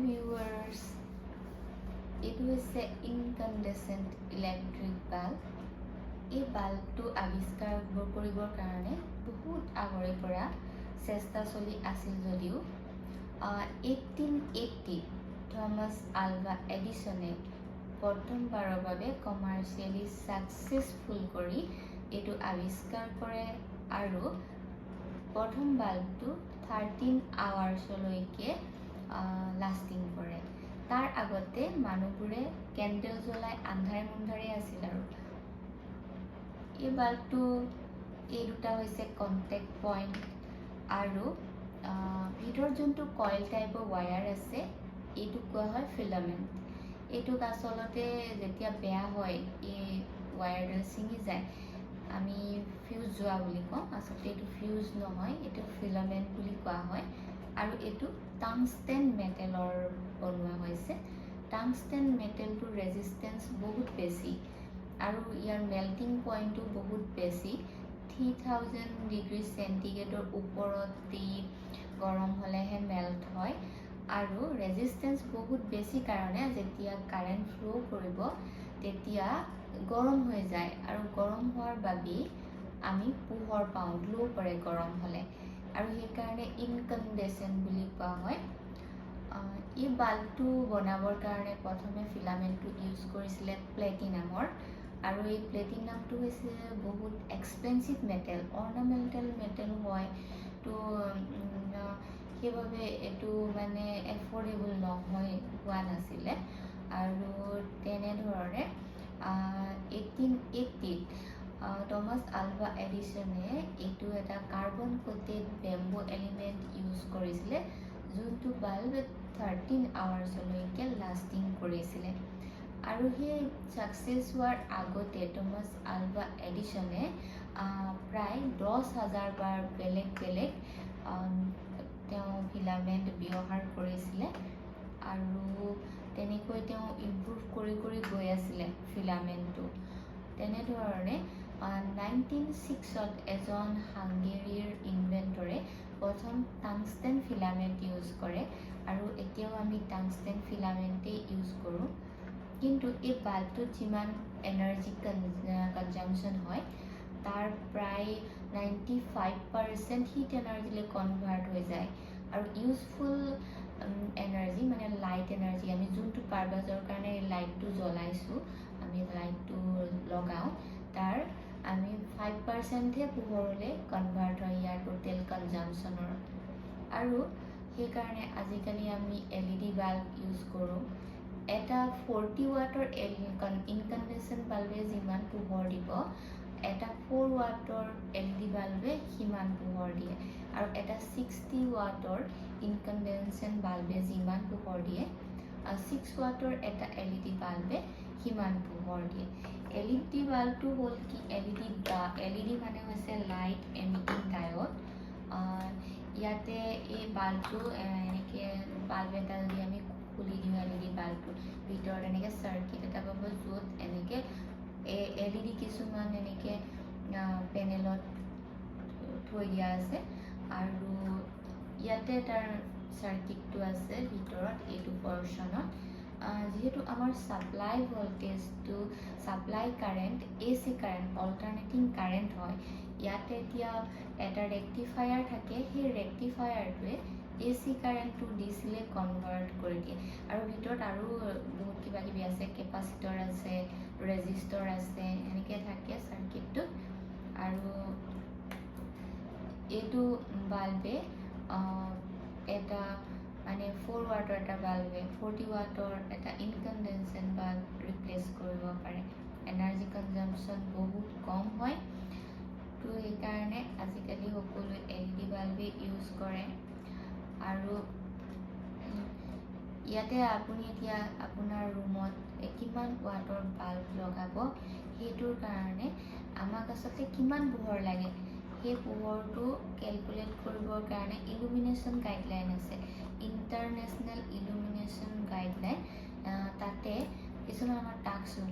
viewers, এইটো হৈছে ইনকানডেচেণ্ট electric bulb. এই বাল্বটো আৱিষ্কাৰ কৰিবৰ কাৰণে বহুত আগৰে পৰা চেষ্টা চলি আছিল যদিও 1880 থমাছ আলভা এডিছনে প্ৰথমবাৰৰ বাবে কমাৰ্চিয়েলি ছাকচেছফুল কৰি এইটো আৱিষ্কাৰ কৰে আৰু প্ৰথম বাল্বটো 13 আৱাৰ্ছলৈকে লাষ্টিং কৰে। তাৰ আগতে মানুহবোৰে কেণ্ডেল জ্বলাই আন্ধাৰে মুন্ধাৰে আছিল। আৰু এই বাল্বটো এই দুটা হৈছে কণ্টেক্ট পইণ্ট আৰু ভিতৰত যোনটো কইল টাইপৰ ৱায়াৰ আছে এইটো কোৱা হয় ফিলামেণ্ট। এইটোক আচলতে যেতিয়া বেয়া হয় এই ৱায়াৰডাল ছিঙি যায় আমি ফিউজ যোৱা বুলি কওঁ। আচলতে এইটো ফিউজ নহয়, এইটো ফিলামেণ্ট বুলি কোৱা হয়। আৰু এইটো টাংষ্টেন মেটেলৰ বনোৱা হৈছে। টাংষ্টেন মেটেলটোৰ ৰেজিষ্টেঞ্চ বহুত বেছি আৰু ইয়াৰ মেল্টিং পইণ্টটো বহুত বেছি। 3000 ডিগ্ৰী চেণ্টিগ্ৰেডৰ ওপৰত গৰম হ'লেহে মেল্ট হয় আৰু ৰেজিষ্টেঞ্চ বহুত বেছি কাৰণে যেতিয়া কাৰেণ্ট ফ্ল' কৰিব তেতিয়া গৰম হৈ যায় আৰু গৰম হোৱাৰ বাবেই আমি পোহৰ পাওঁ, গ্ল' কৰে গৰম হ'লে আৰু সেইকাৰণে ইনকানডেচেণ্ট বুলি কোৱা হয়। এই বাল্বটো বনাবৰ কাৰণে প্ৰথমে ফিলামেণ্টটো ইউজ কৰিছিলে প্লেটিনামৰ আৰু এই প্লেটিনামটো হৈছে বহুত এক্সপেঞ্চিভ মেটেল, অৰ্নামেণ্টেল মেটেল হয়। তো সেইবাবে এইটো মানে এফৰ্ডেবল নহয় হোৱা নাছিলে আৰু তেনেধৰণে 1880 থমাছ আলভা এডিছনে এইটো এটা carbon coated bamboo element use কৰিছিলে যোনটো বাল্ব 13 আৱাৰ্ছলৈকে লাষ্টিং কৰিছিলে। আৰু সেই ছাকচেছ হোৱাৰ আগতে থমাছ আলভা এডিছনে প্ৰায় 10,000 বাৰ বেলেগ বেলেগ তেওঁ ফিলামেণ্ট ব্যৱহাৰ কৰিছিলে আৰু তেনেকৈ তেওঁ ইমপ্ৰুভ কৰি কৰি গৈ আছিলে ফিলামেণ্টটো। তেনেধৰণে 1906 এজন হাংগেৰীৰ ইনভেণ্টৰে প্ৰথম টাংষ্টেন ফিলামেণ্ট ইউজ কৰে আৰু এতিয়াও আমি টাংষ্টেন ফিলামেণ্টেই ইউজ কৰোঁ। কিন্তু এই বাল্বটোত যিমান এনাৰ্জি কনজামশ্যন হয় তাৰ প্ৰায় 95% হিট এনাৰ্জিলৈ কনভাৰ্ট হৈ যায় আৰু ইউজফুল এনাৰ্জি মানে লাইট এনাৰ্জি, আমি যোনটো পাৰপাছৰ কাৰণে লাইটটো জ্বলাইছোঁ, আমি লাইটটো লগাওঁ তাৰ আমি 5%হে পোহৰলৈ কনভাৰ্ট হয় ইয়াৰ টোটেল কনজামশ্যনৰ। আৰু সেইকাৰণে আজিকালি আমি LED বাল্ব ইউজ কৰোঁ। এটা 40 ৱাটৰ ইনকানডেচেণ্ট বাল্বে যিমান পোহৰ দিব এটা 4 ৱাটৰ LED বাল্বে সিমান পোহৰ দিয়ে আৰু এটা 60 ৱাটৰ ইনকানডেচেণ্ট বাল্বে যিমান পোহৰ দিয়ে 6 ৱাটৰ এটা LED বাল্বে সিমান পোহৰ দিয়ে। LED বাল্বটো হ'ল কি, LED মানে হৈছে লাইট এমিটিং ডায়ড। ইয়াতে এই বাল্বটো এনেকৈ বাল্ব এটা যদি আমি খুলি দিওঁ LED বাল্বটোৰ ভিতৰত এনেকৈ চাৰ্কিট এটা পাব য'ত এনেকৈ LED কিছুমান এনেকৈ পেনেলত থৈ দিয়া আছে আৰু ইয়াতে তাৰ চাৰ্কিটটো আছে ভিতৰত এইটো পৰ্চনত। যিহেতু আমাৰ ছাপ্লাই ভল্টেজটো supply current AC current alternating current হয়, ইয়াতে এতিয়া এটা ৰেক্টিফায়াৰ থাকে। সেই ৰেক্টিফায়াৰটোৱে AC কাৰেণ্টটো ডিচিলৈ কনভাৰ্ট কৰি দিয়ে আৰু ভিতৰত আৰু বহুত কিবা কিবি আছে, কেপাচিটৰ আছে, ৰেজিষ্টৰ আছে, এনেকৈ থাকে চাৰ্কিটটো। আৰু এইটো বাল্বে এটা মানে 4 ৱাটৰ এটা বাল্বে 40 ৱাটৰ এটা ইনকানডেচেণ্ট বাল্ব ৰিপ্লেচ কৰিব পাৰে। এনাৰ্জি কনজামশ্যন বহুত কম হয়, তো সেইকাৰণে আজিকালি সকলোৱে LED বাল্বে ইউজ কৰে। আৰু ইয়াতে আপুনি এতিয়া আপোনাৰ ৰুমত কিমান ৱাটৰ বাল্ব লগাব সেইটোৰ কাৰণে আমাক আচলতে কিমান পোহৰ লাগে সেই পোহৰটো কেলকুলেট কৰিবৰ কাৰণে ইলুমিনেশ্যন গাইডলাইন আছে, ইণ্টাৰনেশ্যনেল ইলুমিনেশ্যন গাইডলাইন। তাতে কিছুমান আমাৰ টাস্ক ৰুম,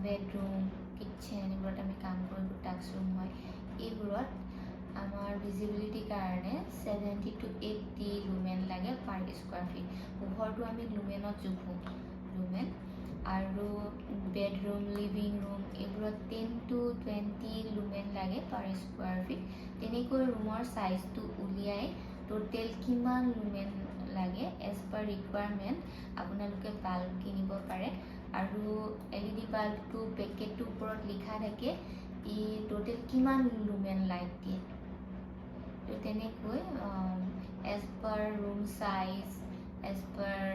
বেডৰুম, কিটচেন এইবোৰত আমি কাম কৰোঁ, টাস্ক ৰুম হয়। এইবোৰত আমাৰ ভিজিবিলিটিৰ কাৰণে 70 to 80 লুমেন লাগে পাৰ স্কুৱাৰ ফিট। পোহৰটো আমি লুমেনত জোখোঁ, লুমেন। আৰু বেডৰুম, লিভিং ৰুম এইবোৰত 10 to 20 লুমেন লাগে পাৰ স্কুৱাৰ ফিট। তেনেকৈ ৰুমৰ চাইজটো উলিয়াই টোটেল কিমান লুমেন লাগে এজ পাৰ ৰিকুৱাৰমেণ্ট আপোনালোকে বাল্ব কিনিব পাৰে। আৰু LED বাল্বটো পেকেটটোৰ ওপৰত লিখা থাকে ই টোটেল কিমান লুমেন লাইট দিয়ে। তো তেনেকৈ as per room size, as per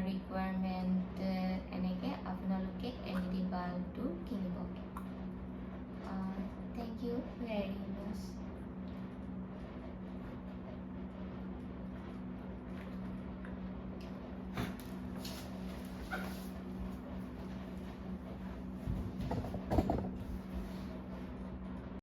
requirement এনেকৈ আপোনালোকে LED বাল্বটো কিনিব। Thank U.